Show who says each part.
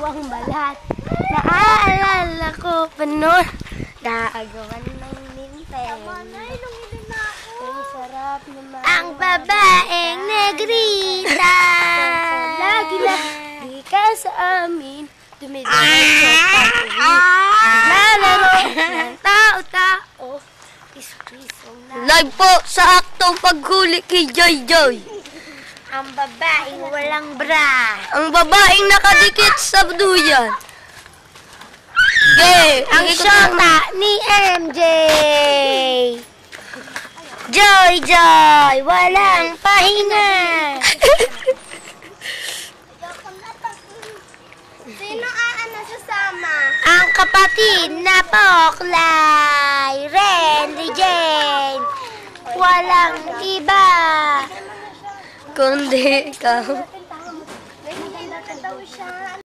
Speaker 1: ang balat. Naaalala ko pa noon. Naagawan ng Nintendo. Ang sarap naman. Ang babaeng negrita. Lagi ka sa amin. Dumidiretso pag-uwi. Naglalaro ng tao-tao. Piso-pisong
Speaker 2: Live po sa aktong paghuli kay Joy Joy.
Speaker 1: ang babaeng walang bra.
Speaker 2: Ang babaeng nakadikit sa duyan. Gay!
Speaker 1: Ang syota ni MJ. Joy Joy, walang pahinga.
Speaker 3: Sino ang sasama?
Speaker 1: Ang kapatid na Poklay, Randy Jane. Walang iba.
Speaker 2: Kundi ikaw.
Speaker 3: Nahihila ka daw siya.